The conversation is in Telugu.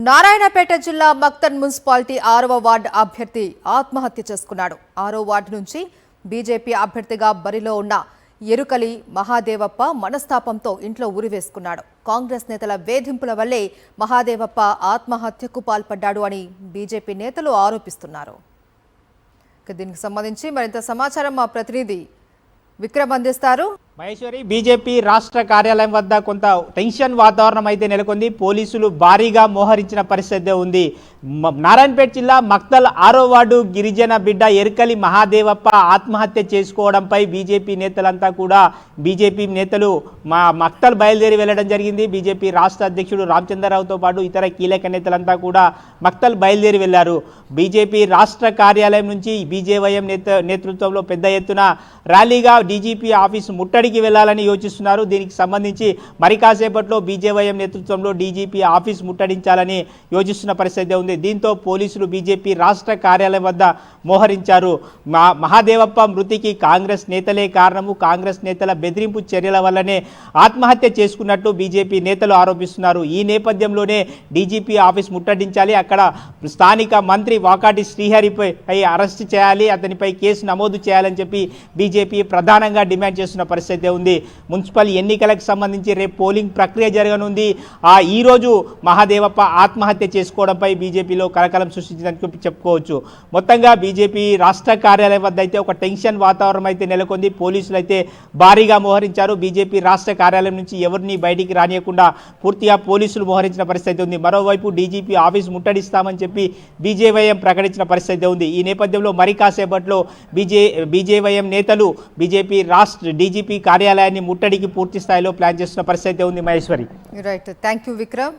నారాయణపేట జిల్లా మక్తన్ మున్సిపాలిటీ 6వ వార్డు అభ్యర్థి ఆత్మహత్య చేసుకున్నాడు. 6వ వార్డు నుంచి బీజేపీ అభ్యర్థిగా బరిలో ఉన్న ఎరుకలి మహాదేవప్ప మనస్తాపంతో ఇంట్లో ఉరివేసుకున్నాడు. కాంగ్రెస్ నేతల వేధింపుల వల్లే మహాదేవప్ప ఆత్మహత్యకు పాల్పడ్డాడు అని బీజేపీ నేతలు ఆరోపిస్తున్నారు. దీనికి సంబంధించి మరింత సమాచారం మా ప్రతినిధి విక్రమ్ అందిస్తారు. మహేశ్వరి, బీజేపీ రాష్ట్ర కార్యాలయం వద్ద కొంత టెన్షన్ వాతావరణం అయితే నెలకొంది. పోలీసులు భారీగా మోహరించిన పరిస్థితి ఉంది. నారాయణపేట జిల్లా మక్తల్ 6వ వార్డు గిరిజన బిడ్డ ఎరుకలి మహాదేవప్ప ఆత్మహత్య చేసుకోవడంపై బీజేపీ నేతలు మక్తల్ బయలుదేరి వెళ్లడం జరిగింది. బీజేపీ రాష్ట్ర అధ్యక్షుడు రామచంద్రరావుతో పాటు ఇతర కీలక నేతలంతా కూడా మక్తల్ బయలుదేరి వెళ్లారు. బీజేపీ రాష్ట్ర కార్యాలయం నుంచి బీజేవైఎం నేతృత్వంలో పెద్ద ఎత్తున ర్యాలీగా డీజీపీ ఆఫీసు ముట్టడికి వెళ్లాలని యోచిస్తున్నారు. దీనికి సంబంధించి మరి కాసేపట్లో బీజేవైఎం నేతృత్వంలో డీజీపీ ఆఫీస్ ముట్టడించాలని యోచిస్తున్న పరిస్థితి ఉంది. దీంతో పోలీసులు బీజేపీ రాష్ట్ర కార్యాలయం వద్ద మోహరించారు. మహాదేవప్ప మృతికి కాంగ్రెస్ నేతలే కారణము, కాంగ్రెస్ నేతల బెదిరింపు చర్యల వల్లనే ఆత్మహత్య చేసుకున్నట్టు బీజేపీ నేతలు ఆరోపిస్తున్నారు. ఈ నేపథ్యంలోనే డీజీపీ ఆఫీస్ ముట్టడించాలి, అక్కడ స్థానిక మంత్రి వాకాటి శ్రీహరిపై అరెస్ట్ చేయాలి, అతనిపై కేసు నమోదు చేయాలని చెప్పి బీజేపీ ప్రధానంగా డిమాండ్ చేస్తున్న పరిస్థితి ఉంది. మున్సిపల్ ఎన్నికలకు సంబంధించి రేపు పోలింగ్ ప్రక్రియ జరగనుంది. ఈ రోజు మహాదేవప్ప ఆత్మహత్య చేసుకోవడంపై బీజేపీలో కలకలం సృష్టించినట్టు చెప్పుకోవచ్చు. మొత్తంగా బీజేపీ రాష్ట్ర కార్యాలయం వద్ద అయితే ఒక టెన్షన్ వాతావరణం అయితే నెలకొంది. పోలీసులు అయితే భారీగా మోహరించారు. బీజేపీ రాష్ట్ర కార్యాలయం నుంచి ఎవరిని బయటికి రానియకుండా పూర్తిగా పోలీసులు మోహరించిన పరిస్థితి ఉంది. మరోవైపు డీజీపీ ఆఫీస్ ముట్టడిస్తామని చెప్పి బీజేవైఎం ప్రకటించిన పరిస్థితి ఉంది. ఈ నేపథ్యంలో మరి కాసేపట్లో బీజేవైఎం నేతలు బీజేపీ రాష్ట్ర డీజీపీ కార్యాలయాన్ని ముట్టడికి పూర్తి స్థాయిలో ప్లాన్ చేస్తున్న పరిస్థితి ఉంది. Maheshwari, right, thank you Vikram.